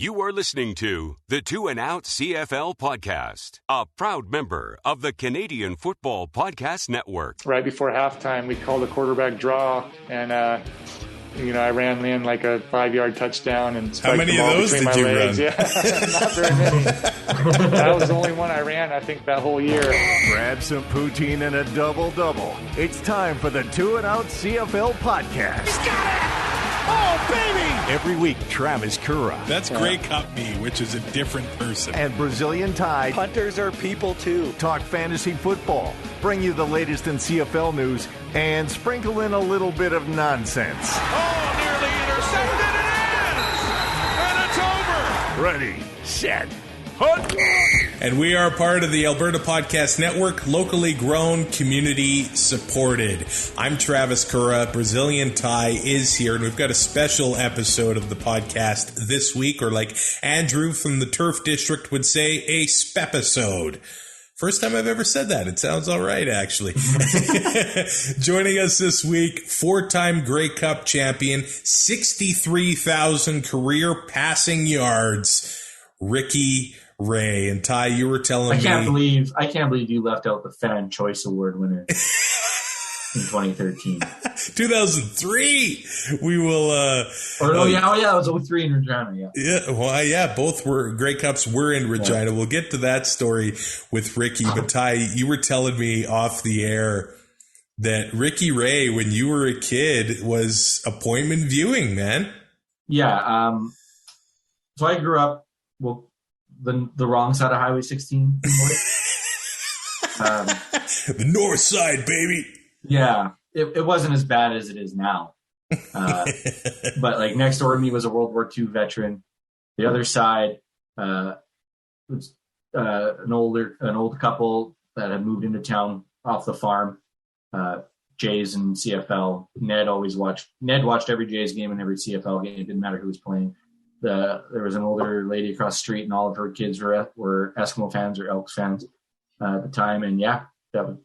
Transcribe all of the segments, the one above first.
You are listening to the Two and Out CFL podcast, a proud member of the Canadian Football Podcast Network. Right before halftime, we called a quarterback draw, and I ran in like a 5-yard touchdown and how many of those did you run? Yeah, not very many. That was the only one I ran, I think, that whole year. Grab some poutine and a double-double. It's time for the Two and Out CFL podcast. He's got it! Oh, baby! Every week, Travis Currah. That's Grey Cup me, which is a different person. And Brazilian Ty. Punters are people, too. Talk fantasy football, bring you the latest in CFL news, and sprinkle in a little bit of nonsense. Oh, nearly intercepted it is! And it's over! Ready, set, hunt! And we are part of the Alberta Podcast Network, locally grown, community supported. I'm Travis Currah. Brazilian Ty is here, and we've got a special episode of the podcast this week, or like Andrew from the Turf District would say, a spepisode. First time I've ever said that. It sounds all right, actually. Joining us this week, 4-time Grey Cup champion, 63,000 career passing yards, Ricky Ray. And Ty, you were telling me... I can't believe you left out the Fan Choice Award winner in 2013. 2003. We will... it was 03 in Regina, both were Grey Cups were in Regina. Yeah. We'll get to that story with Ricky. But Ty, you were telling me off the air that Ricky Ray, when you were a kid, was appointment viewing, man. Yeah. So I grew up, the wrong side of Highway 16. The north side, baby. Yeah, it wasn't as bad as it is now. But like next door to me was a World War II veteran. The other side was an old couple that had moved into town off the farm. Jays and CFL. Ned watched every Jays game and every CFL game. It didn't matter who was playing. There was an older lady across the street, and all of her kids were Eskimo fans or Elks fans at the time. And that was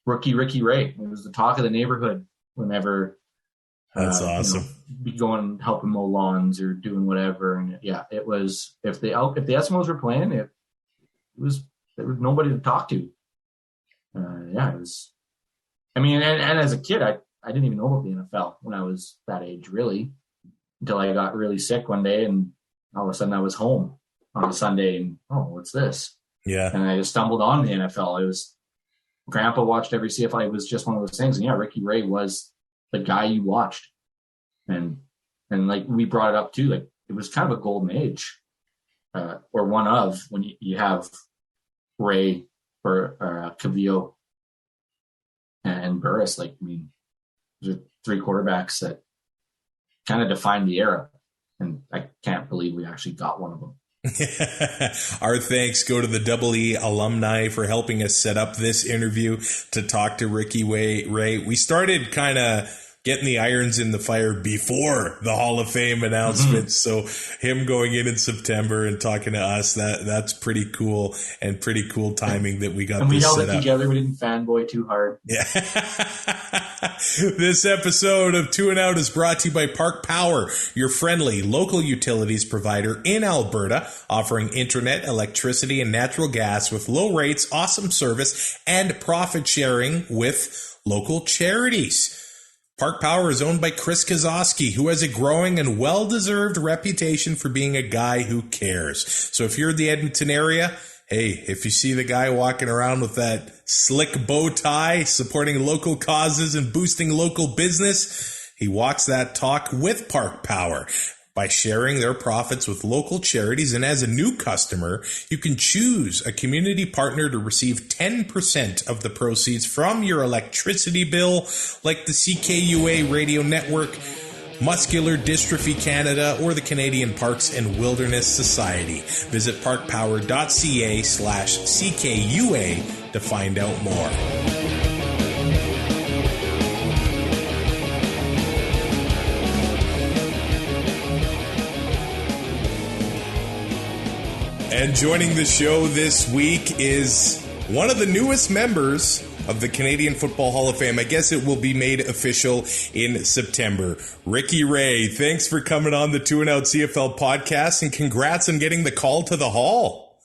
rookie Ricky Ray. It was the talk of the neighborhood whenever. That's awesome. Be going helping mow lawns or doing whatever, and it was if the Eskimos were playing, there was nobody to talk to. It was. I mean, and as a kid, I didn't even know about the NFL when I was that age, really. Until I got really sick one day, and all of a sudden I was home on a Sunday, and what's this? Yeah. And I just stumbled on the NFL. It was Grandpa watched every CFL. It was just one of those things. And Ricky Ray was the guy you watched, and like we brought it up too. Like it was kind of a golden age, or one of when you have Ray or Cavillo and Burris. Like those are 3 quarterbacks that kind of defined the era, and I can't believe we actually got one of them. Our thanks go to the Double E alumni for helping us set up this interview to talk to Ricky Ray. We started kind of getting the irons in the fire before the Hall of Fame announcement. Mm-hmm. So him going in September and talking to us, that's pretty cool, and pretty cool timing that we got and this set up. We held it together. We didn't fanboy too hard. Yeah. This episode of Two and Out is brought to you by Park Power, your friendly local utilities provider in Alberta, offering internet, electricity, and natural gas with low rates, awesome service, and profit sharing with local charities. Park Power is owned by Chris Kozowski, who has a growing and well-deserved reputation for being a guy who cares. So if you're in the Edmonton area, hey, if you see the guy walking around with that slick bow tie, supporting local causes and boosting local business, he walks that talk with Park Power by sharing their profits with local charities. And as a new customer, you can choose a community partner to receive 10% of the proceeds from your electricity bill, like the CKUA Radio Network, Muscular Dystrophy Canada, or the Canadian Parks and Wilderness Society. Visit parkpower.ca/CKUA to find out more. And joining the show this week is one of the newest members of the Canadian Football Hall of Fame. I guess it will be made official in September. Ricky Ray, thanks for coming on the 2 and Out CFL podcast, and congrats on getting the call to the Hall.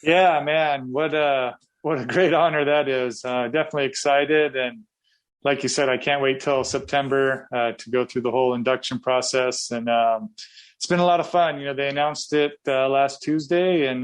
Yeah, man, what a great honor that is. Definitely excited, and like you said, I can't wait till September to go through the whole induction process. And it's been a lot of fun. They announced it last Tuesday, and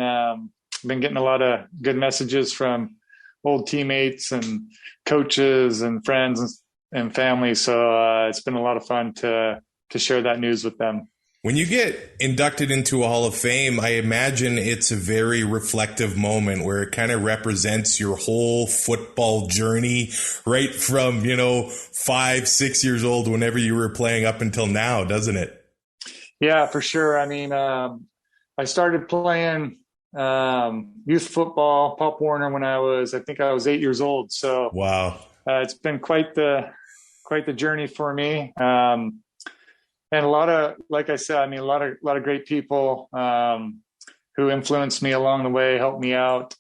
been getting a lot of good messages from old teammates and coaches and friends and family. So it's been a lot of fun to share that news with them. When you get inducted into a Hall of Fame, I imagine it's a very reflective moment where it kind of represents your whole football journey, right from, 5, 6 years old, whenever you were playing up until now, doesn't it? Yeah, for sure. I mean, I started playing youth football, Pop Warner, when I think I was 8 years old. So wow, it's been quite the journey for me. And a lot of, like I said, a lot of great people who influenced me along the way, helped me out.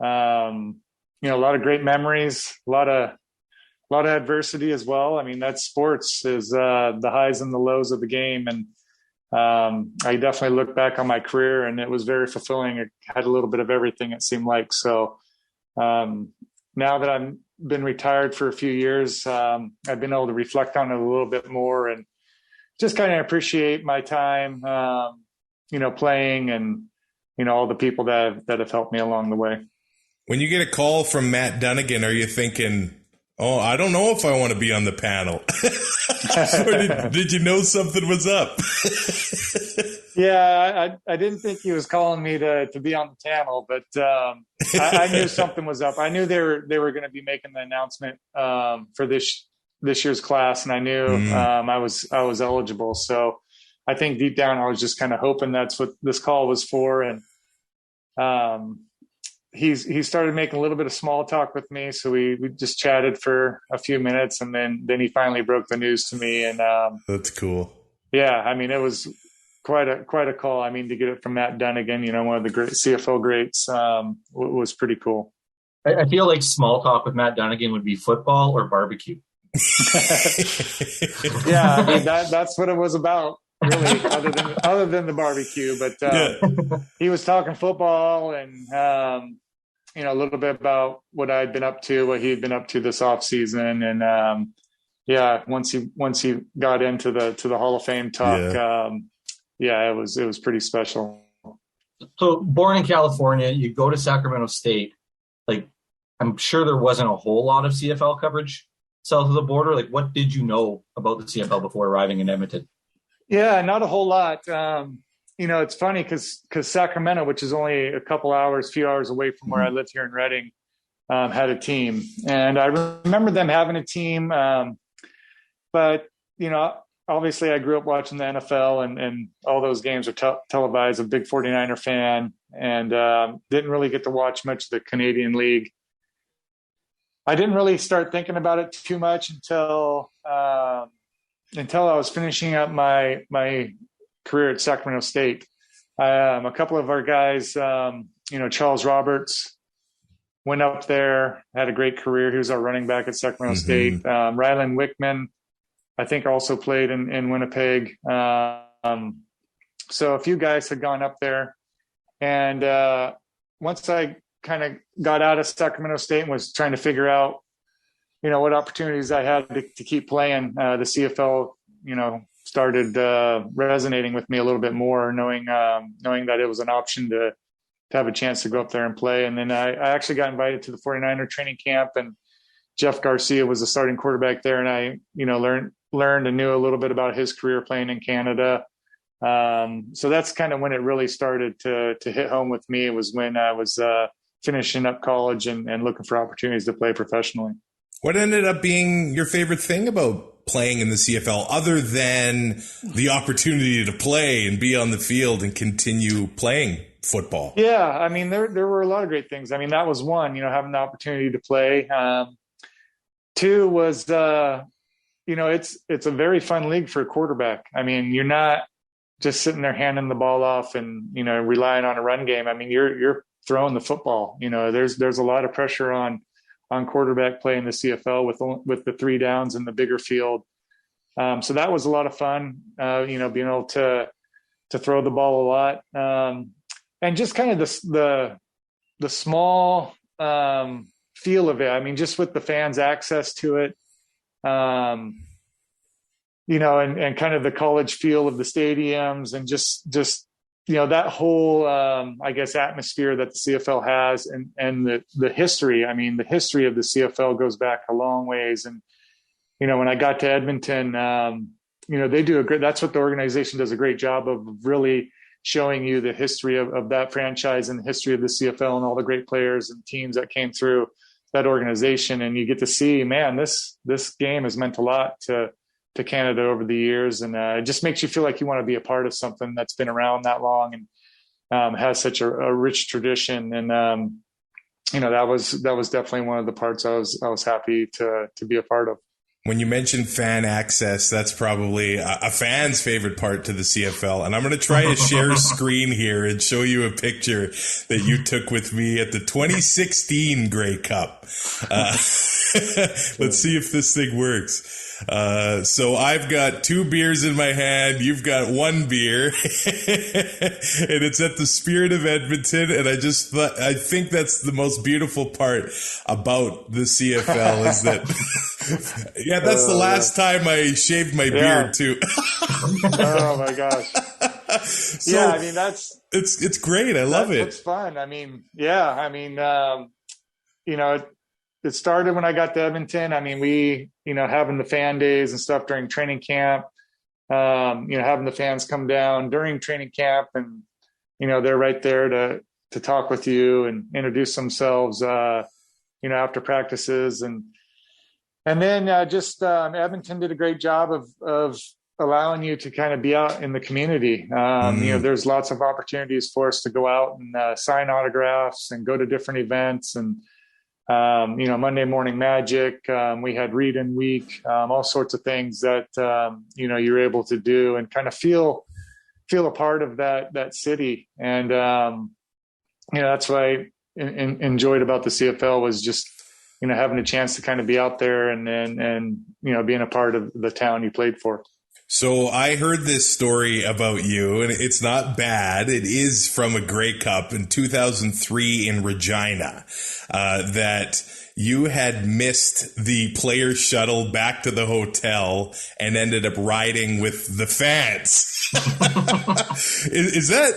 A lot of great memories, a lot of adversity as well. I mean, that's sports, is the highs and the lows of the game. And I definitely look back on my career, and it was very fulfilling. It had a little bit of everything, it seemed like. So now that I've been retired for a few years, I've been able to reflect on it a little bit more and just kind of appreciate my time, playing, and, all the people that have helped me along the way. When you get a call from Matt Dunnigan, are you thinking, oh, I don't know if I want to be on the panel? Or did you know something was up? Yeah, I didn't think he was calling me to be on the panel, but I knew something was up. I knew they were going to be making the announcement for this year's class, and I knew I was eligible. So I think deep down I was just kind of hoping that's what this call was for. And he started making a little bit of small talk with me, so we just chatted for a few minutes, and then he finally broke the news to me. And that's cool. Yeah, I mean, it was quite a call. I mean, to get it from Matt Dunnigan, one of the great CFL greats, was pretty cool. I feel like small talk with Matt Dunnigan would be football or barbecue. Yeah, I mean, that's what it was about, really, other than the barbecue. But he was talking football, and a little bit about what I'd been up to, what he'd been up to this off season, and once he got into the Hall of Fame talk, it was pretty special. So, born in California, you go to Sacramento State. Like, I'm sure there wasn't a whole lot of CFL coverage south of the border. Like, what did you know about the CFL before arriving in Edmonton? Yeah, not a whole lot. It's funny because Sacramento, which is only a few hours away from where I live here in Reading, had a team. And I remember them having a team. But, obviously I grew up watching the NFL, and all those games are televised. I'm a big 49er fan, and didn't really get to watch much of the Canadian League. I didn't really start thinking about it too much until I was finishing up my career at Sacramento State. A couple of our guys, Charles Roberts, went up there, had a great career. He was our running back at Sacramento State. Ryland Wickman, I think, also played in Winnipeg. So a few guys had gone up there. And once I kind of got out of Sacramento State and was trying to figure out, what opportunities I had to keep playing, the CFL, started resonating with me a little bit more, knowing that it was an option to have a chance to go up there and play. And then I actually got invited to the 49er training camp, and Jeff Garcia was the starting quarterback there. And I, learned and knew a little bit about his career playing in Canada. So that's kind of when it really started to hit home with me. It was when I was finishing up college and looking for opportunities to play professionally. What ended up being your favorite thing about playing in the CFL, other than the opportunity to play and be on the field and continue playing football? Yeah, I mean, there were a lot of great things. I mean, that was one, having the opportunity to play. Two was, it's a very fun league for a quarterback. I mean, you're not just sitting there handing the ball off and, relying on a run game. I mean, you're throwing the football. There's a lot of pressure on on quarterback play in the CFL with the 3 downs and the bigger field. So that was a lot of fun, being able to throw the ball a lot. And just kind of the small feel of it. I mean, just with the fans' access to it, and kind of the college feel of the stadiums, and just that whole, I guess, atmosphere that the CFL has, and the history. I mean, the history of the CFL goes back a long ways. And, when I got to Edmonton, they do that's what the organization does a great job of, really showing you the history of that franchise and the history of the CFL and all the great players and teams that came through that organization. And you get to see, man, this game has meant a lot to Canada over the years. And it just makes you feel like you want to be a part of something that's been around that long and has such a rich tradition. And, that was definitely one of the parts I was happy to be a part of. When you mentioned fan access, that's probably a fan's favorite part to the CFL. And I'm going to try to share a screen here and show you a picture that you took with me at the 2016 Grey Cup. Let's see if this thing works. So I've got 2 beers in my hand. You've got 1 beer and it's at the Spirit of Edmonton. And I think that's the most beautiful part about the CFL is that, yeah, that's the last time I shaved my beard too. Oh my gosh. So, yeah. I mean, it's great. I love it. It's fun. I mean, yeah, I mean, it started when I got to Edmonton. I mean, we, having the fan days and stuff during training camp, having the fans come down during training camp, and, they're right there to talk with you and introduce themselves, after practices. And then Edmonton did a great job of allowing you to kind of be out in the community. There's lots of opportunities for us to go out and sign autographs and go to different events. And, Monday Morning Magic, we had Read in Week, all sorts of things that, you're able to do and kind of feel a part of that city. And, that's what I enjoyed about the CFL was just, having a chance to kind of be out there and being a part of the town you played for. So I heard this story about you, and it's not bad. It is from a Grey Cup in 2003 in Regina, that you had missed the player shuttle back to the hotel and ended up riding with the fans. Is that,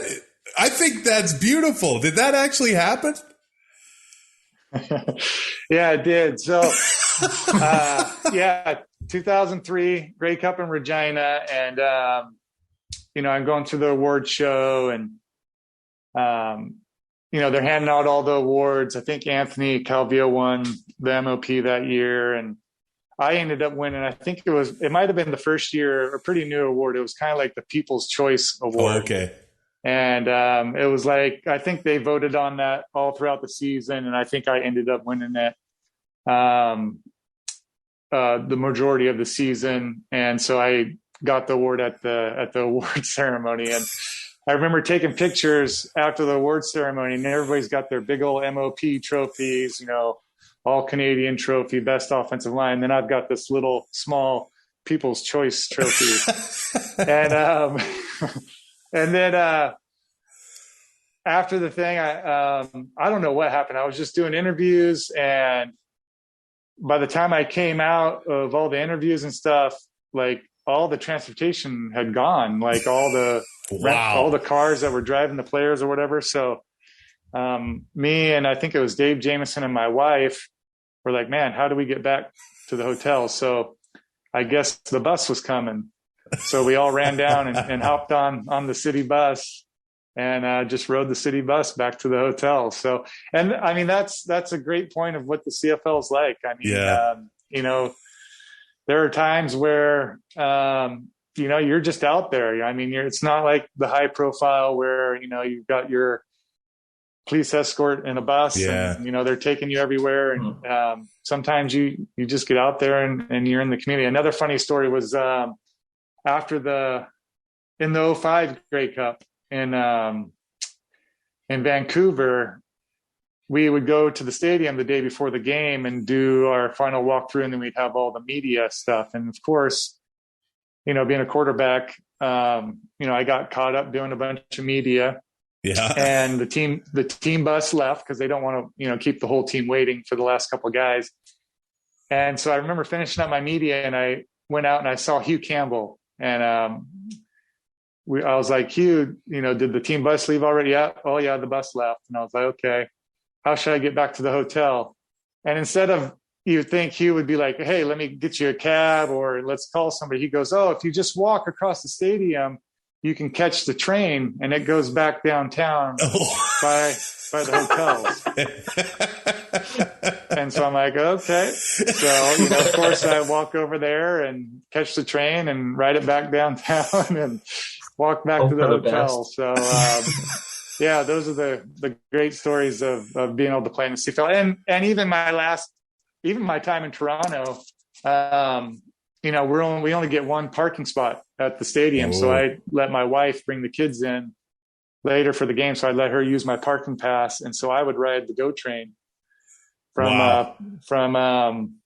I think that's beautiful. Did that actually happen? Yeah, it did. So, 2003 Grey Cup in Regina, and I'm going through the award show, and they're handing out all the awards. I think Anthony Calvillo won the MOP that year, and I ended up winning. I think it might have been the first year, a pretty new award. It was kind of like the People's Choice Award. Oh, okay. And it was like, I think they voted on that all throughout the season, and I think I ended up winning it the majority of the season. And so I got the award at the award ceremony. And I remember taking pictures after the award ceremony, and everybody's got their big old MOP trophies, all Canadian trophy, best offensive line. Then I've got this little small People's Choice trophy. And then after the thing, I don't know what happened. I was just doing interviews, and by the time I came out of all the interviews and stuff, like all the transportation had gone, like all the cars that were driving the players or whatever. So me and I think it was Dave Jameson and my wife were like, man, how do we get back to the hotel? So I guess the bus was coming. So we all ran down and hopped on the city bus and just rode the city bus back to the hotel. So, and I mean, that's a great point of what the CFL is like. I mean, there are times where, you're just out there. I mean, it's not like the high profile where, you've got your police escort in a bus and, they're taking you everywhere. And sometimes you just get out there and you're in the community. Another funny story was, in the 05 Grey Cup in Vancouver, we would go to the stadium the day before the game and do our final walkthrough, and then we'd have all the media stuff. And of course, being a quarterback, I got caught up doing a bunch of media. Yeah. And the team bus left because they don't want to, keep the whole team waiting for the last couple of guys. And so I remember finishing up my media, and I went out and I saw Hugh Campbell, and I was like, Hugh, did the team bus leave already? Yeah. Oh yeah, the bus left. And I was like, okay, how should I get back to the hotel? And instead of, you'd think Hugh would be like, hey, let me get you a cab or let's call somebody. He goes, oh, if you just walk across the stadium, you can catch the train and it goes back downtown by the hotels. And so I'm like, okay. So, of course I walk over there and catch the train and ride it back downtown and walk back to the hotel. So, yeah, those are the great stories of being able to play in the CFL. And even my time in Toronto, we only get one parking spot at the stadium. So I let my wife bring the kids in later for the game. So I'd let her use my parking pass. And so I would ride the GO train from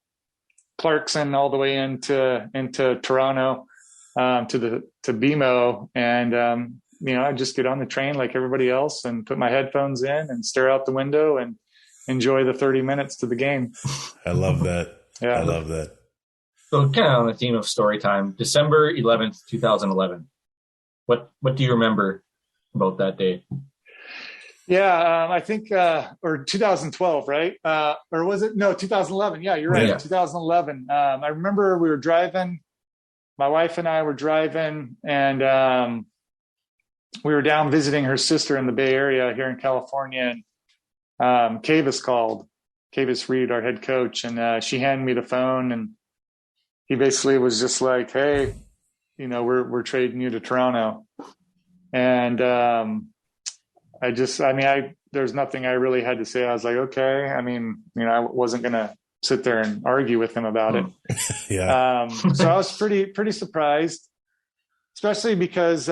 Clarkson all the way into Toronto, to BMO. And, I'd just get on the train like everybody else and put my headphones in and stare out the window and enjoy the 30 minutes to the game. I love that. Yeah. I love that. So kind of on the theme of story time, December 11th, 2011. What do you remember about that day? Yeah, I think, or 2012, right? Or was it? No, 2011. Yeah, you're right. Yeah. 2011. I remember we were driving, my wife and I were driving, and we were down visiting her sister in the Bay Area here in California. And Cavis called, Cavis Reed, our head coach, and she handed me the phone, and he basically was just like, hey, we're trading you to Toronto. And there's nothing I really had to say. I was like, okay. I wasn't going to sit there and argue with him about it. Yeah. So I was pretty surprised, especially because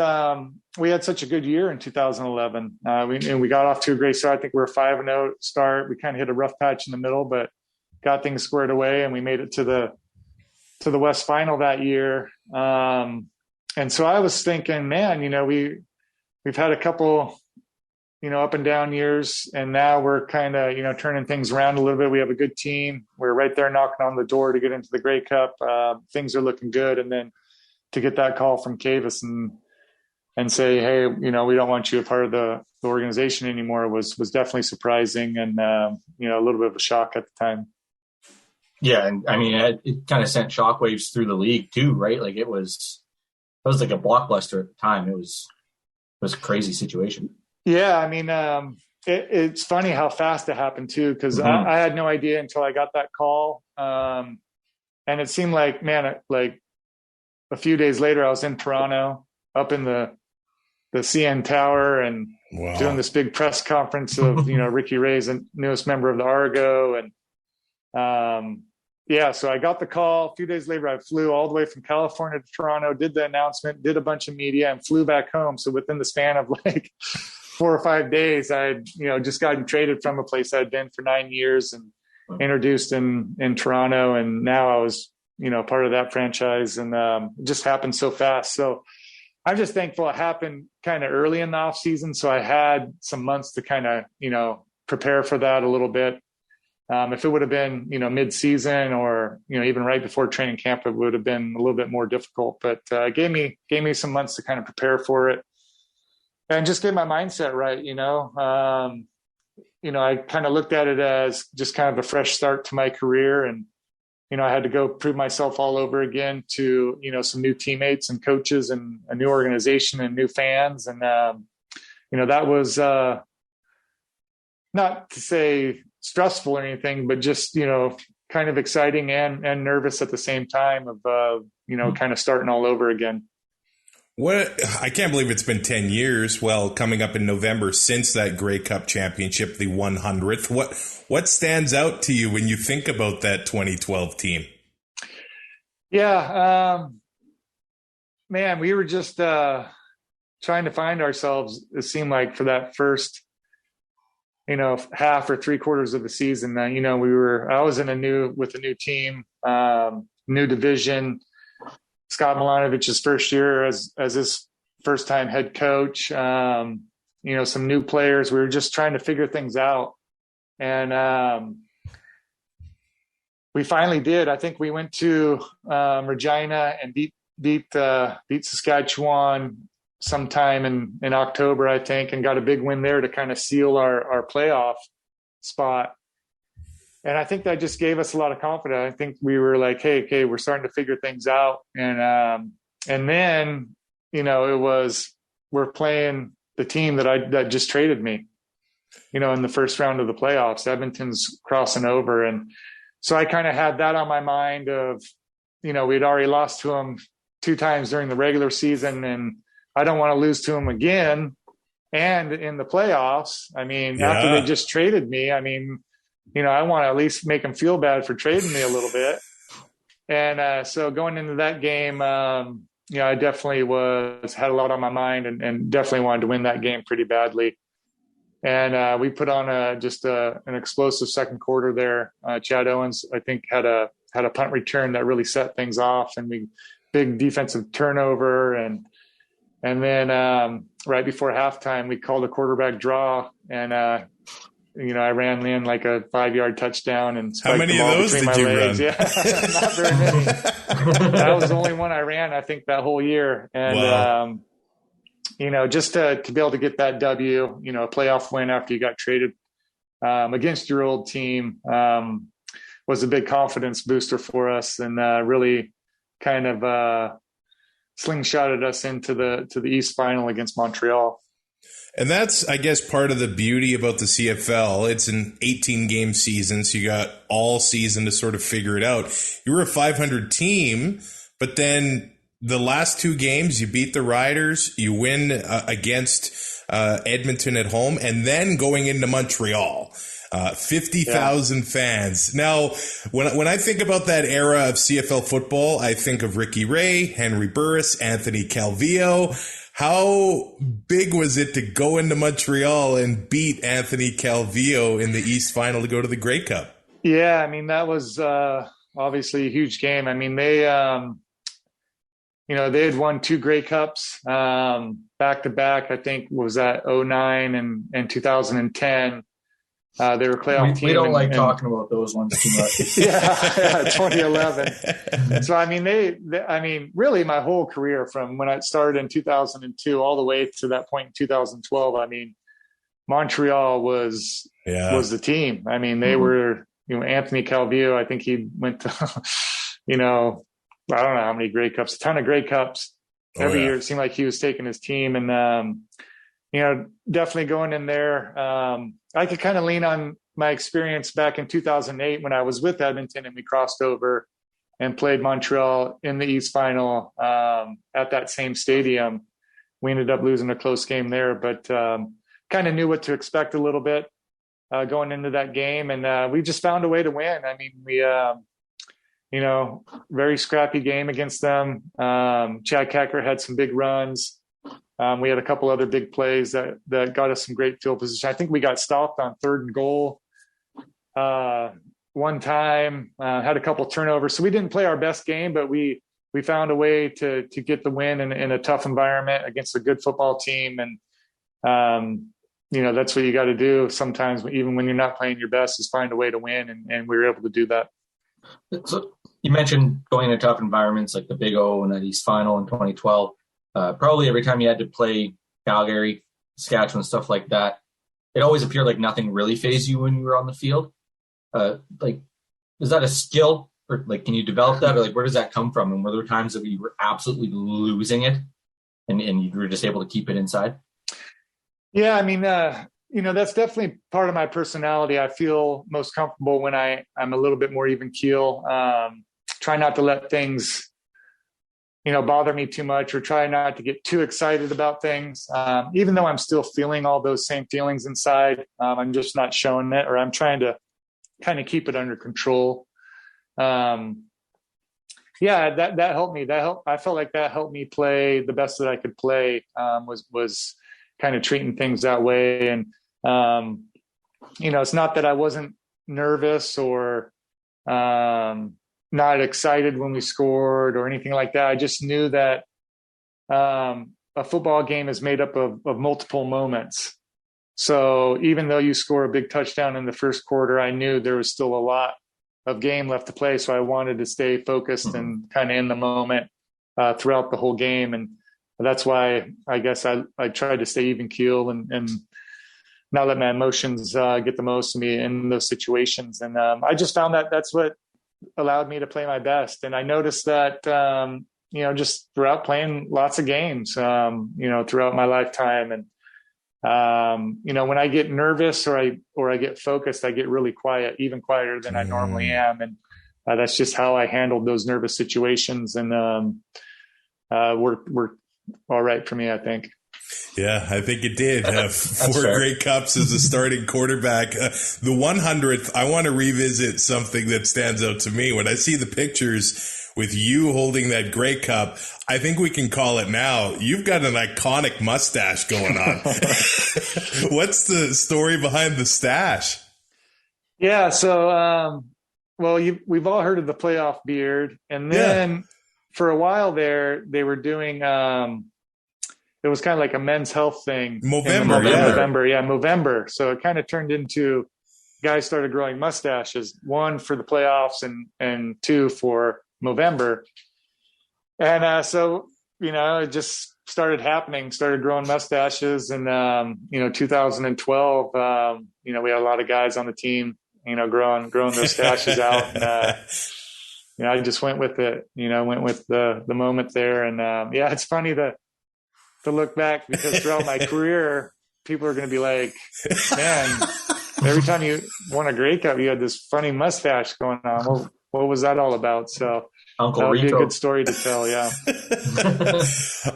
we had such a good year in 2011. We got off to a great start. I think we were 5-0 start. We kind of hit a rough patch in the middle, but got things squared away, and we made it to the West Final that year. And so I was thinking, man, we've had a couple, up and down years, and now we're kind of, turning things around a little bit. We have a good team. We're right there knocking on the door to get into the Grey Cup. Things are looking good. And then to get that call from Cavis and say, hey, we don't want you a part of the organization anymore was definitely surprising and, a little bit of a shock at the time. Yeah. And it kind of sent shockwaves through the league too, right? Like it was like a blockbuster at the time. It was a crazy situation. Yeah. It's funny how fast it happened too, because I had no idea until I got that call. And it seemed like, man, like a few days later, I was in Toronto up in the CN Tower and doing this big press conference of, Ricky Ray's the newest member of the Argo. And so I got the call. A few days later, I flew all the way from California to Toronto, did the announcement, did a bunch of media, and flew back home. So within the span of like 4 or 5 days, I had, just gotten traded from a place I'd been for 9 years and introduced in Toronto. And now I was, part of that franchise, and it just happened so fast. So I'm just thankful it happened kind of early in the off season. So I had some months to kind of, prepare for that a little bit. If it would have been, mid-season or, even right before training camp, it would have been a little bit more difficult, but gave me some months to kind of prepare for it and just get my mindset right. I kind of looked at it as just kind of a fresh start to my career. And, I had to go prove myself all over again to, some new teammates and coaches and a new organization and new fans. And, that was not to say stressful or anything, but just, kind of exciting and nervous at the same time of, kind of starting all over again. I can't believe it's been 10 years. Well, coming up in November since that Grey Cup championship, the 100th. What stands out to you when you think about that 2012 team? Yeah, man, we were just trying to find ourselves. It seemed like for that first half or 3/4 of the season. I was with a new team, new division. Scott Milanovich's first year as his first time head coach. Some new players. We were just trying to figure things out, and we finally did. I think we went to Regina and beat Saskatchewan sometime in October, I think, and got a big win there to kind of seal our playoff spot. And I think that just gave us a lot of confidence. I think we were like, hey, okay, we're starting to figure things out. And then, we're playing the team that just traded me, in the first round of the playoffs. Edmonton's crossing over. And so I kind of had that on my mind of, we'd already lost to them 2 times during the regular season, and I don't want to lose to them again. And in the playoffs, after they just traded me, I want to at least make them feel bad for trading me a little bit. And so going into that game, I definitely had a lot on my mind and definitely wanted to win that game pretty badly. And we put on an explosive second quarter there. Chad Owens, I think, had a punt return that really set things off, and big defensive turnover. And then right before halftime, we called a quarterback draw, and I ran in like a 5-yard touchdown and spiked how many the ball of those between did my you legs. run? Yeah, not very many. That was the only one I ran, I think, that whole year. And wow. Just to be able to get that W, a playoff win after you got traded against your old team was a big confidence booster for us, and really kind of slingshotted us into the East Final against Montreal. And that's, I guess, part of the beauty about the CFL. It's an 18-game season, so you got all season to sort of figure it out. You were a 500 team, but then the last 2 games, you beat the Riders, you win against Edmonton at home, and then going into Montreal. 50,000 fans. Now, when I think about that era of CFL football, I think of Ricky Ray, Henry Burris, Anthony Calvillo. How big was it to go into Montreal and beat Anthony Calvillo in the East Final to go to the Grey Cup? Yeah, that was obviously a huge game. They had won 2 Grey Cups back to back. I think was that 2009 and 2010. They were a playoff team. We don't like talking about those ones too much. yeah, 2011. So, really my whole career from when I started in 2002 all the way to that point in 2012, Montreal was the team. They were, Anthony Calvillo, I think he went to, I don't know how many Grey Cups, a ton of Grey Cups. Every year it seemed like he was taking his team, and, definitely going in there. I could kind of lean on my experience back in 2008 when I was with Edmonton and we crossed over and played Montreal in the East Final at that same stadium. We ended up losing a close game there, but kind of knew what to expect a little bit going into that game. And we just found a way to win. We, very scrappy game against them. Chad Kecker had some big runs. We had a couple other big plays that got us some great field position. I think we got stopped on 3rd and goal one time, had a couple turnovers. So we didn't play our best game, but we found a way to get the win in a tough environment against a good football team. And, that's what you got to do sometimes, even when you're not playing your best, is find a way to win. And we were able to do that. So you mentioned going into tough environments like the Big O and that East Final in 2012. Probably every time you had to play Calgary, Saskatchewan, stuff like that, it always appeared like nothing really fazed you when you were on the field. Is that a skill, or can you develop that, or where does that come from? And were there times that you were absolutely losing it and you were just able to keep it inside? Yeah, that's definitely part of my personality. I feel most comfortable when I'm a little bit more even keel. Try not to let things bother me too much, or try not to get too excited about things. Even though I'm still feeling all those same feelings inside, I'm just not showing it, or I'm trying to kind of keep it under control. That helped me. I felt like that helped me play the best that I could play, was kind of treating things that way. And, it's not that I wasn't nervous or not excited when we scored or anything like that. I just knew that a football game is made up of multiple moments. So even though you score a big touchdown in the first quarter, I knew there was still a lot of game left to play. So I wanted to stay focused and kind of in the moment throughout the whole game. And that's why I guess I tried to stay even keel and not let my emotions get the most of me in those situations. And I just found that that's what allowed me to play my best. And I noticed that, just throughout playing lots of games, throughout my lifetime. And, when I get nervous or I get focused, I get really quiet, even quieter than I normally am. And that's just how I handled those nervous situations. And worked all right for me, I think. Yeah, I think it did. 4 Grey Cups as a starting quarterback. The 100th, I want to revisit something that stands out to me. When I see the pictures with you holding that Grey Cup, I think we can call it now. You've got an iconic mustache going on. What's the story behind the stash? Yeah, so, we've all heard of the playoff beard. And then for a while there, they were doing it was kind of like a Men's Health thing. Movember. So it kind of turned into guys started growing mustaches, 1 for the playoffs and 2 for Movember. And so, it just started happening, started growing mustaches. And, 2012, we had a lot of guys on the team, growing their stashes out. And, I just went with it, went with the moment there. And, it's funny to look back because throughout my career, people are going to be like, man, every time you won a Grey Cup, you had this funny mustache going on. Well, what was that all about? So that would be a good story to tell. Yeah.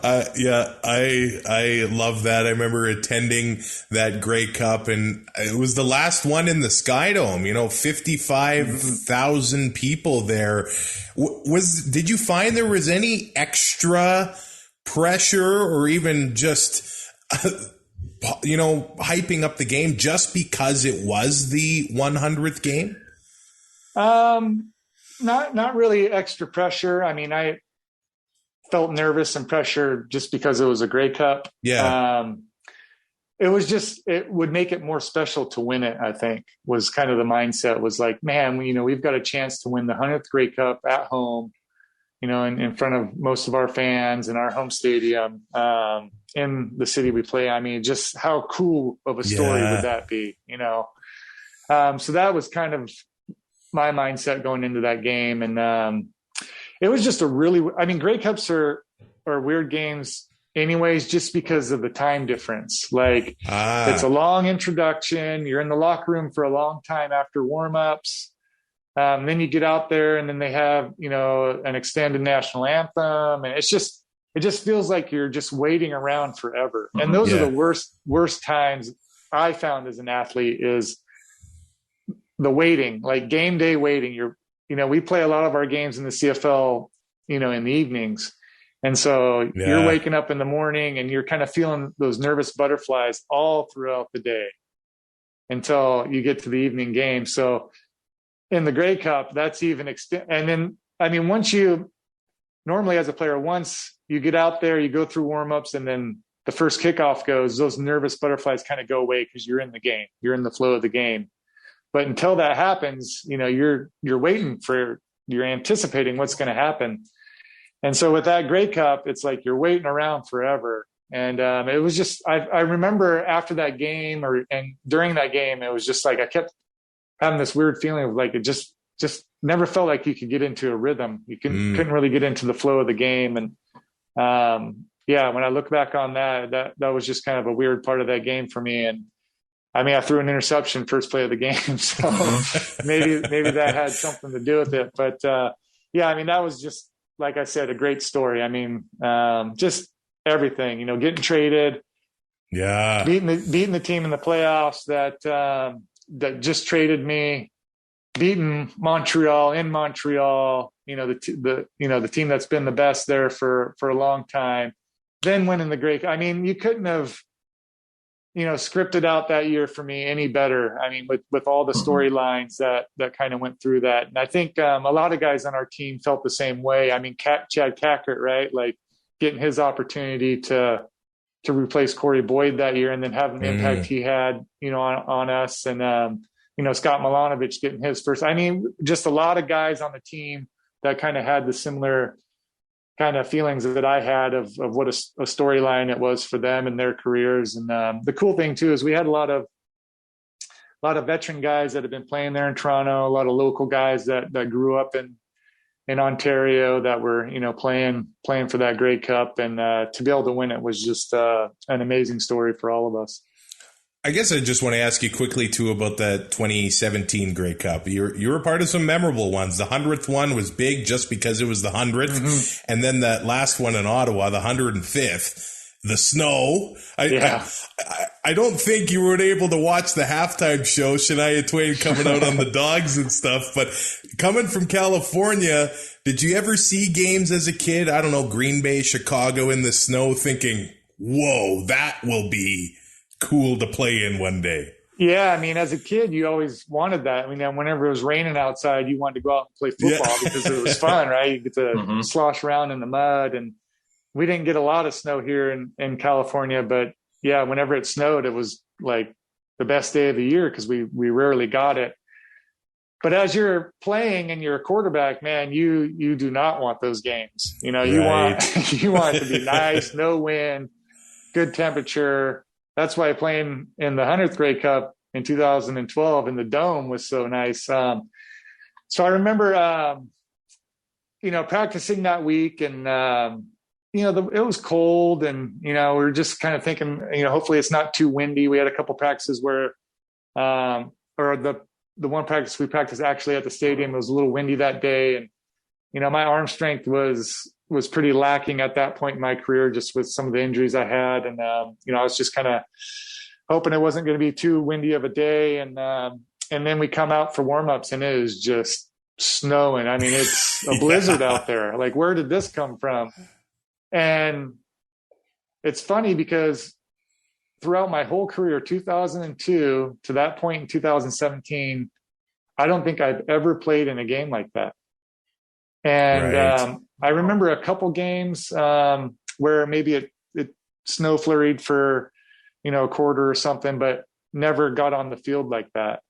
I love that. I remember attending that Grey Cup, and it was the last one in the Sky Dome, 55,000 people there. Did you find there was any extra pressure or even just, hyping up the game just because it was the 100th game? Not really extra pressure. I mean, I felt nervous and pressure just because it was a Grey Cup. Yeah. It would make it more special to win it, I think, was kind of the mindset. Was like, man, we've got a chance to win the 100th Grey Cup at home, in front of most of our fans in our home stadium, in the city we play. I mean, just how cool of a story would that be, So that was kind of my mindset going into that game. And it was just Grey Cups are weird games anyways, just because of the time difference. Like it's a long introduction. You're in the locker room for a long time after warmups. Then you get out there and then they have, an extended national anthem. And it just feels like you're just waiting around forever. And those are the worst times I found as an athlete is the waiting, like game day waiting. We play a lot of our games in the CFL, in the evenings. And so you're waking up in the morning and you're kind of feeling those nervous butterflies all throughout the day until you get to the evening game. So in the Grey Cup, that's even and then, once normally as a player, once you get out there, you go through warmups and then the first kickoff goes, those nervous butterflies kind of go away because you're in the game, you're in the flow of the game. But until that happens, you're waiting you're anticipating what's going to happen. And so with that Grey Cup, it's like you're waiting around forever. And it was just, I remember after that game and during that game, it was just like I kept having this weird feeling of like it just never felt like you could get into a rhythm. You couldn't really get into the flow of the game. And when I look back on that was just kind of a weird part of that game for me. And I threw an interception first play of the game, so maybe that had something to do with it. But that was just, like I said, a great story. Just everything, getting traded, beating the team in the playoffs that just traded me, beating Montreal in Montreal, the team that's been the best there for a long time, then winning the Grey Cup. You couldn't have scripted out that year for me any better. I mean, with all the storylines that kind of went through that. And I think a lot of guys on our team felt the same way. I mean, Chad Cackert, right? Like getting his opportunity to replace Corey Boyd that year and then having the impact he had, on us. And, Scott Milanovic getting his first. I mean, just a lot of guys on the team that kind of had the similar kind of feelings that I had of what a storyline it was for them and their careers. And the cool thing too is we had a lot of veteran guys that have been playing there in Toronto, a lot of local guys that grew up in Ontario that were, playing for that Grey Cup. And to be able to win it was just an amazing story for all of us. I guess I just want to ask you quickly, too, about the 2017 Grey Cup. You were part of some memorable ones. The 100th one was big just because it was the 100th. Mm-hmm. And then that last one in Ottawa, the 105th, the snow. I don't think you were able to watch the halftime show, Shania Twain coming out on the dogs and stuff. But coming from California, did you ever see games as a kid? I don't know, Green Bay, Chicago in the snow, thinking, whoa, that will be cool to play in one day. Yeah, I mean, as a kid, you always wanted that. I mean, whenever it was raining outside, you wanted to go out and play football because it was fun, right? You get to slosh around in the mud. And we didn't get a lot of snow here in California, but yeah, whenever it snowed, it was like the best day of the year because we rarely got it. But as you're playing and you're a quarterback, man, you do not want those games. You want it to be nice, no wind, good temperature. That's why playing in the 100th Grey Cup in 2012 in the Dome was so nice. So I remember, practicing that week and, it was cold and, we were just kind of thinking, hopefully it's not too windy. We had a couple practices where, or the one practice we practiced actually at the stadium, it was a little windy that day. And, my arm strength was pretty lacking at that point in my career, just with some of the injuries I had. And, I was just kind of hoping it wasn't going to be too windy of a day. And then we come out for warmups and it is just snowing. I mean, it's a blizzard out there. Like, where did this come from? And it's funny because throughout my whole career, 2002 to that point in 2017, I don't think I've ever played in a game like that. And I remember a couple games where maybe it snow flurried for, a quarter or something, but never got on the field like that.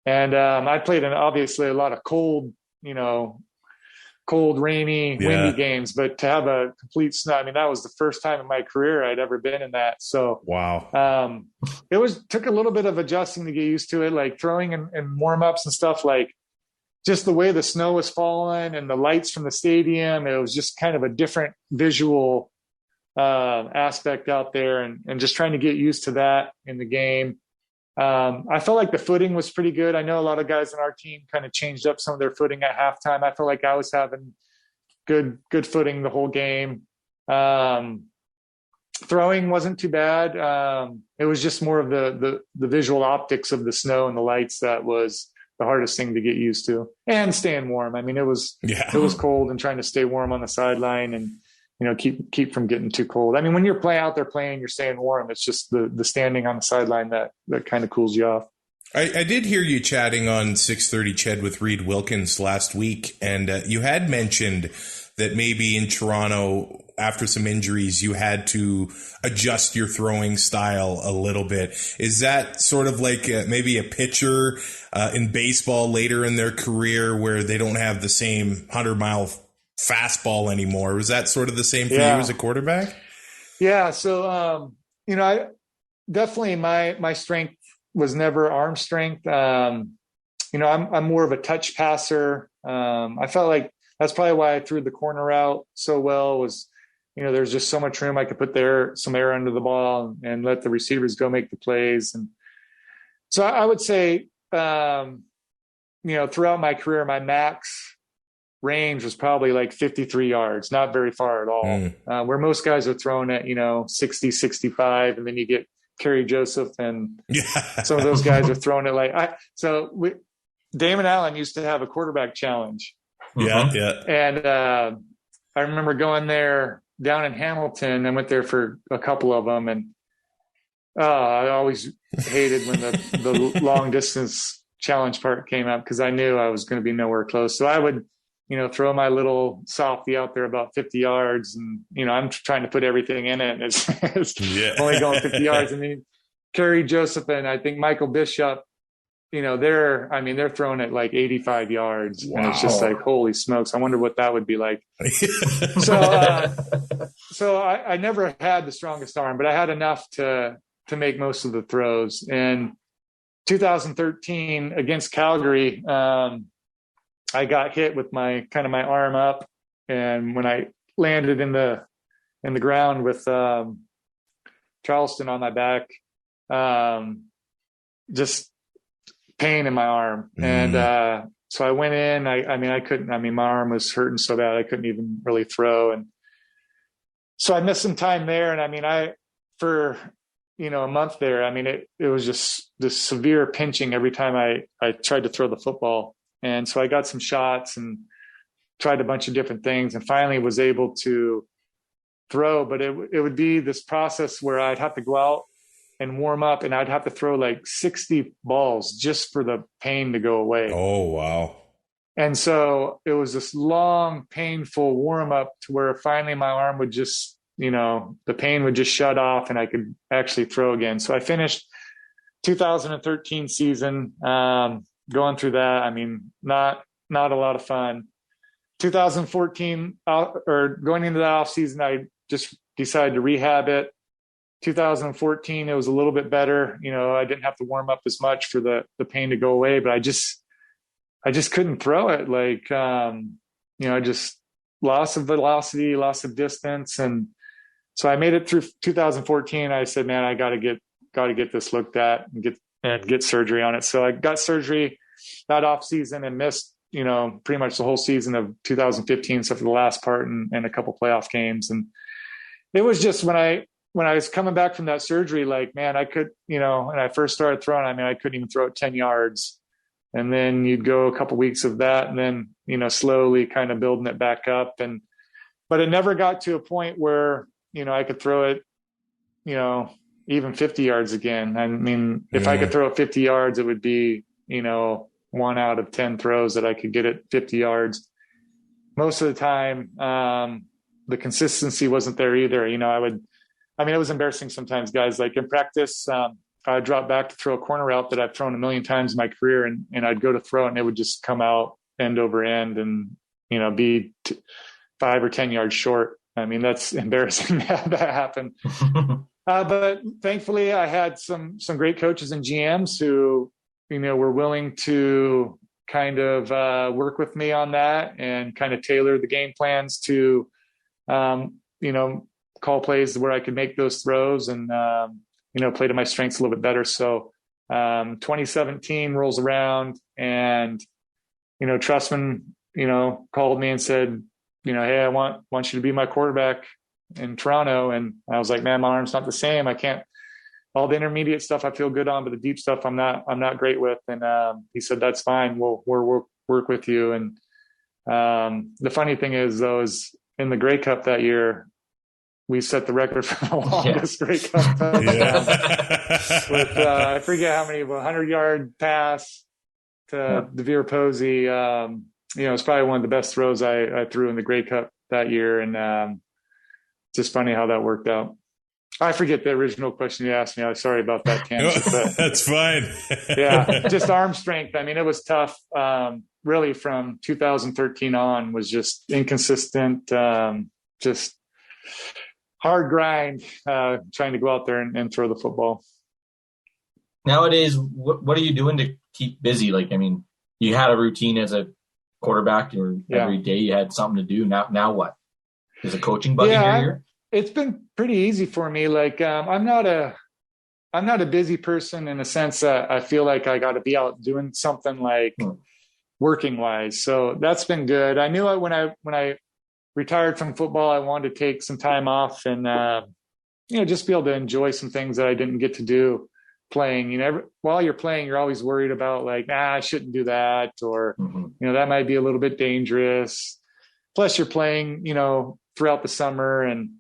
And I played in obviously a lot of cold, rainy, windy games, but to have a complete snow, I mean, that was the first time in my career I'd ever been in that. So wow. It took a little bit of adjusting to get used to it, like throwing and warm-ups and stuff, like just the way the snow was falling and the lights from the stadium. It was just kind of a different visual aspect out there and just trying to get used to that in the game. I felt like the footing was pretty good. I know a lot of guys on our team kind of changed up some of their footing at halftime. I felt like I was having good footing the whole game. Throwing wasn't too bad. It was just more of the visual optics of the snow and the lights that was the hardest thing to get used to, and staying warm. I mean, it was cold and trying to stay warm on the sideline and, keep from getting too cold. I mean, when you're out there playing, you're staying warm. It's just the standing on the sideline that kind of cools you off. I did hear you chatting on 630 Ched with Reed Wilkins last week, and you had mentioned that maybe in Toronto, after some injuries, you had to adjust your throwing style a little bit. Is that sort of like maybe a pitcher in baseball later in their career where they don't have the same 100-mile fastball anymore? Was that sort of the same for you as a quarterback? Yeah. So, I definitely my strength was never arm strength. I'm more of a touch passer. I felt like that's probably why I threw the corner out so well was, there's just so much room I could put some air under the ball and let the receivers go make the plays. And so I would say, throughout my career, my max range was probably like 53 yards, not very far at all. Where most guys are throwing at, 60, 65, and then you get Kerry Joseph and some of those guys are throwing it Damon Allen used to have a quarterback challenge. Yeah. And I remember going there down in Hamilton. I went there for a couple of them, and I always hated when the long distance challenge part came up because I knew I was going to be nowhere close. So I would, throw my little softie out there about 50 yards, and I'm trying to put everything in it. And it's only going 50 yards. And then Kerry Joseph and I think Michael Bishop, they're throwing it like 85 yards. Wow. And it's just like, holy smokes, I wonder what that would be like. So I never had the strongest arm, but I had enough to make most of the throws. In 2013 against Calgary, I got hit with my arm up, and when I landed in the ground with Charleston on my back, just pain in my arm. And so I went in. I couldn't. My arm was hurting so bad I couldn't even really throw, and so I missed some time there. And for a month there, it was just this severe pinching every time I tried to throw the football. And so I got some shots and tried a bunch of different things, and finally was able to throw. But it would be this process where I'd have to go out and warm up, and I'd have to throw like 60 balls just for the pain to go away. Oh, wow. And so it was this long, painful warm up to where finally my arm would just, the pain would just shut off and I could actually throw again. So I finished 2013 season, going through that. Not a lot of fun. 2014, or going into the off season, I just decided to rehab it. 2014, it was a little bit better. I didn't have to warm up as much for the pain to go away, but I just couldn't throw it. Like, just loss of velocity, loss of distance. And so I made it through 2014. I said, man, I got to get this looked at and get surgery on it. So I got surgery that off season and missed, pretty much the whole season of 2015, except for the last part and a couple playoff games. And it was just when I was coming back from that surgery, like, man, I could, when I first started throwing, I couldn't even throw it 10 yards. And then you'd go a couple weeks of that, and then, slowly kind of building it back up. But it never got to a point where, I could throw it, even 50 yards again. If I could throw it 50 yards, it would be, 1 out of 10 throws that I could get it 50 yards. Most of the time, the consistency wasn't there either. It was embarrassing sometimes, guys. Like in practice, I'd drop back to throw a corner route that I've thrown a million times in my career, and I'd go to throw it, and it would just come out end over end and, be 5 or 10 yards short. That's embarrassing to have that happen. But thankfully I had some great coaches and GMs who, were willing to kind of work with me on that and kind of tailor the game plans to, call plays where I could make those throws and, play to my strengths a little bit better. So 2017 rolls around, and, Trustman, called me and said, hey, I want you to be my quarterback in Toronto. And I was like, man, my arm's not the same. I can't, all the intermediate stuff I feel good on, but the deep stuff I'm not great with. And he said, that's fine. We'll work with you. And the funny thing is, though, is in the Grey Cup that year, we set the record for the longest Grey Cup touchdown with I forget how many, 100-yard pass to Devere Posey. It's probably one of the best throws I threw in the Grey Cup that year, and just funny how that worked out. I forget the original question you asked me. I'm sorry about that tangent. But, that's fine. Yeah, just arm strength. It was tough. Really, from 2013 on, was just inconsistent. Just hard grind, trying to go out there and throw the football. Nowadays, what are you doing to keep busy? You had a routine as a quarterback, or every day you had something to do. Now what? Is a coaching bug in your ear? It's been pretty easy for me. I'm not a busy person in the sense that I feel like I got to be out doing something working wise. So that's been good. I knew when I retired from football, I wanted to take some time off and, just be able to enjoy some things that I didn't get to do playing. While you're playing, you're always worried about I shouldn't do that, or, that might be a little bit dangerous. Plus you're playing, throughout the summer, and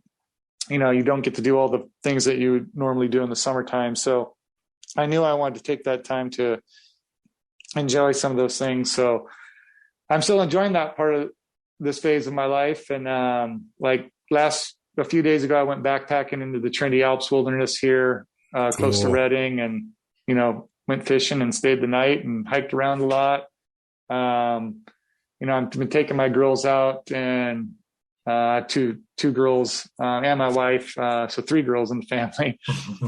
you don't get to do all the things that you normally do in the summertime. So I knew I wanted to take that time to enjoy some of those things. So I'm still enjoying that part of this phase of my life. And a few days ago, I went backpacking into the Trinity Alps wilderness here, close to Reading, and, went fishing and stayed the night and hiked around a lot. I've been taking my girls out, and two girls and my wife, so 3 girls in the family,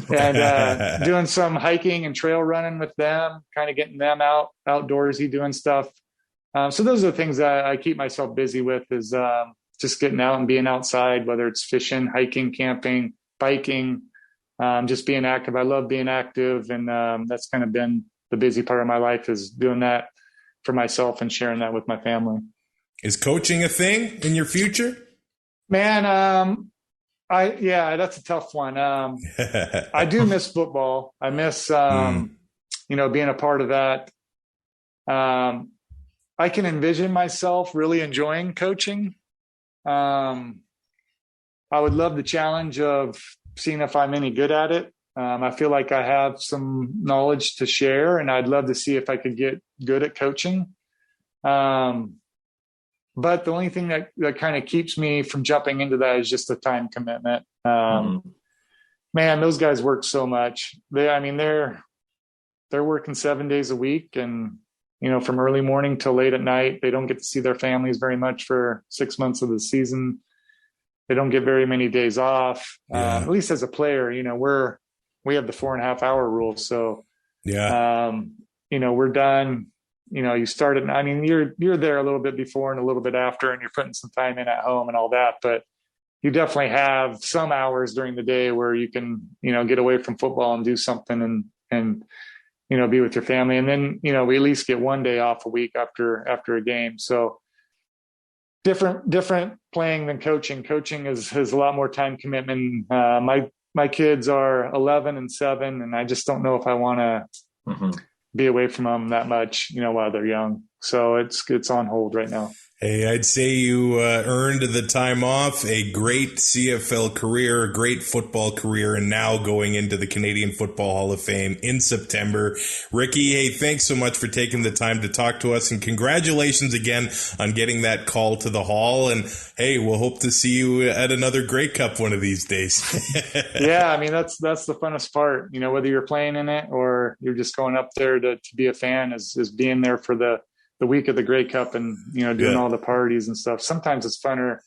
and doing some hiking and trail running with them, kind of getting them outdoorsy, doing stuff. So those are the things that I keep myself busy with, is just getting out and being outside, whether it's fishing, hiking, camping, biking, just being active. I love being active, and that's kind of been the busy part of my life, is doing that for myself and sharing that with my family. Is coaching a thing in your future? Man, that's a tough one. I do miss football. I miss, being a part of that. I can envision myself really enjoying coaching. I would love the challenge of seeing if I'm any good at it. I feel like I have some knowledge to share, and I'd love to see if I could get good at coaching. But the only thing that kind of keeps me from jumping into that is just the time commitment. Man, those guys work so much. They're working 7 days a week, and, from early morning till late at night. They don't get to see their families very much for 6 months of the season. They don't get very many days off. At least as a player, we have the 4.5 hour rule. So, we're done. You started, you're there a little bit before and a little bit after, and you're putting some time in at home and all that, but you definitely have some hours during the day where you can, get away from football and do something and, be with your family. And then, we at least get 1 day off a week after a game. So different playing than coaching. Coaching is a lot more time commitment. My kids are 11 and 7, and I just don't know if I want to be away from them that much, while they're young. So it's on hold right now. Hey, I'd say you earned the time off, a great CFL career, a great football career, and now going into the Canadian Football Hall of Fame in September. Ricky, hey, thanks so much for taking the time to talk to us, and congratulations again on getting that call to the Hall. And hey, we'll hope to see you at another Grey Cup one of these days. Yeah, that's the funnest part, whether you're playing in it or you're just going up there to be a fan, is being there for the week of the Grey Cup and, doing all the parties and stuff. Sometimes it's funner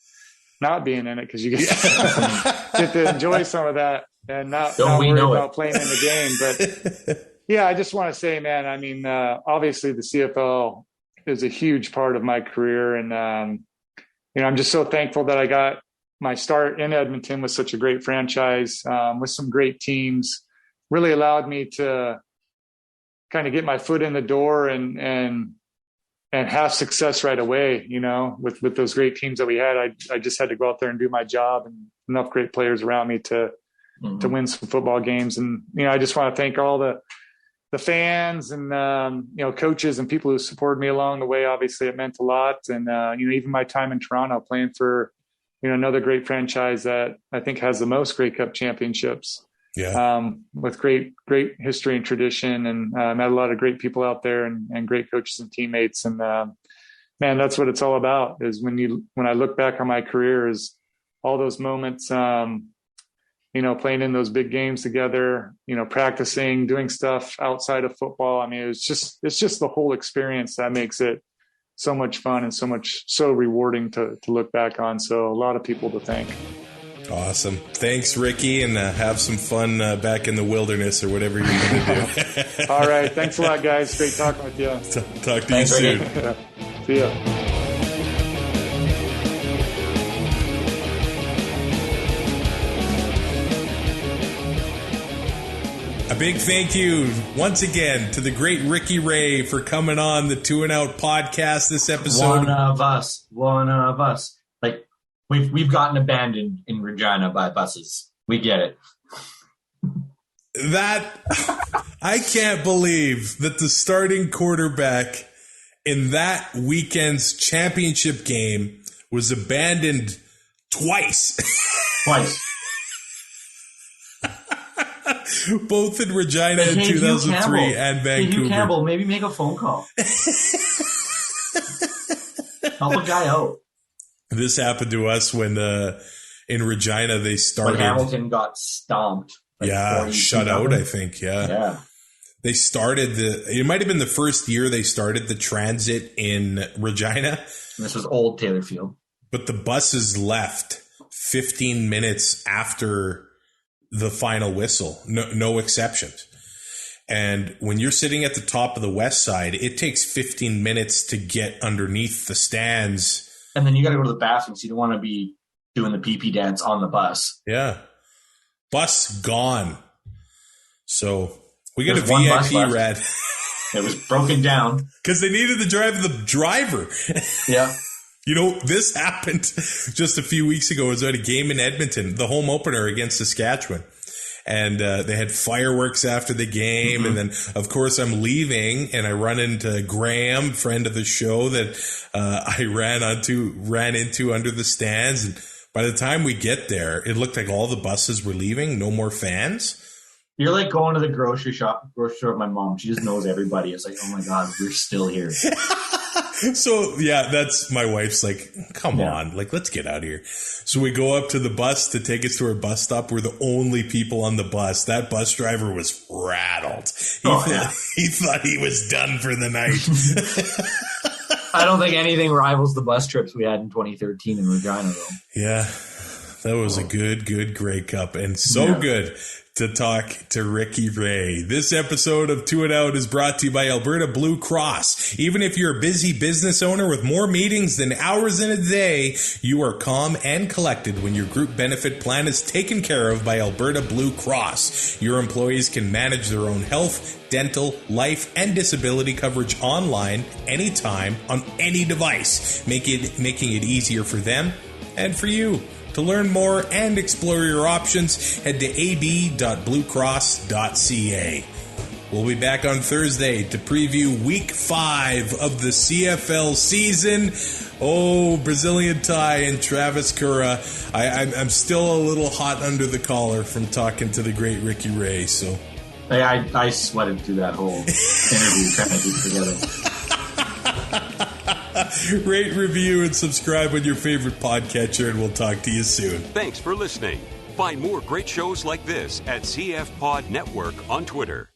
not being in it, because you get to enjoy some of that and not worry about playing in the game. But yeah, I just want to say, man, obviously the CFL is a huge part of my career. And, I'm just so thankful that I got my start in Edmonton with such a great franchise, with some great teams. Really allowed me to kind of get my foot in the door and have success right away, with those great teams that we had. I just had to go out there and do my job, and enough great players around me to win some football games. And, I just want to thank all the fans and, coaches and people who supported me along the way. Obviously it meant a lot. And, even my time in Toronto playing for, another great franchise that I think has the most Grey Cup championships. Yeah. With great history and tradition, and met a lot of great people out there and great coaches and teammates. And man, that's what it's all about, is when I look back on my career, is all those moments, playing in those big games together, practicing, doing stuff outside of football. It's just the whole experience that makes it so much fun and so rewarding to look back on. So a lot of people to thank. Awesome. Thanks, Ricky, and have some fun back in the wilderness or whatever you're going to do. All right. Thanks a lot, guys. Great talking with you. Talk to you soon. See ya. A big thank you once again to the great Ricky Ray for coming on the Two and Out podcast this episode. One of us. Like, we've gotten abandoned in Regina by buses. We get it. I can't believe that the starting quarterback in that weekend's championship game was abandoned twice. Both in Regina in 2003 and Vancouver. Hugh Campbell, maybe make a phone call. Help a guy out. This happened to us when in Regina they started. When Hamilton got stomped. Shut out, I think. Yeah. They started it might have been the first year they started the transit in Regina. And this was old Taylor Field. But the buses left 15 minutes after the final whistle. No exceptions. And when you're sitting at the top of the west side, it takes 15 minutes to get underneath the stands. And then you got to go to the bathroom, so you don't want to be doing the pee-pee dance on the bus. Yeah. Bus gone. So we got a VIP red. It was broken down. Because they needed to drive the driver. Yeah. You know, this happened just a few weeks ago. It was at a game in Edmonton, the home opener against Saskatchewan. And they had fireworks after the game. Mm-hmm. And then, of course, I'm leaving and I run into Graham, friend of the show that I ran into under the stands. And by the time we get there, it looked like all the buses were leaving. No more fans. You're like going to the grocery store with my mom. She just knows everybody. It's like, oh my God, we're still here. So, yeah, that's my wife's like, come on, like, let's get out of here. So we go up to the bus to take us to our bus stop. We're the only people on the bus. That bus driver was rattled. He thought he was done for the night. I don't think anything rivals the bus trips we had in 2013 in Regina, though. Yeah, that was a good Grey Cup, and good to talk to Ricky Ray. This episode of Two and Out is brought to you by Alberta Blue Cross. Even if you're a busy business owner with more meetings than hours in a day, you are calm and collected when your group benefit plan is taken care of by Alberta Blue Cross. Your employees can manage their own health, dental, life, and disability coverage online, anytime, on any device, making it easier for them and for you. To learn more and explore your options, head to ab.bluecross.ca. We'll be back on Thursday to preview Week 5 of the CFL season. Oh, Brazilian Ty and Travis Currah. I'm still a little hot under the collar from talking to the great Ricky Ray. So I sweated through that whole interview trying to keep it together. Rate, review, and subscribe on your favorite podcatcher, and we'll talk to you soon. Thanks for listening. Find more great shows like this at CF Pod Network on Twitter.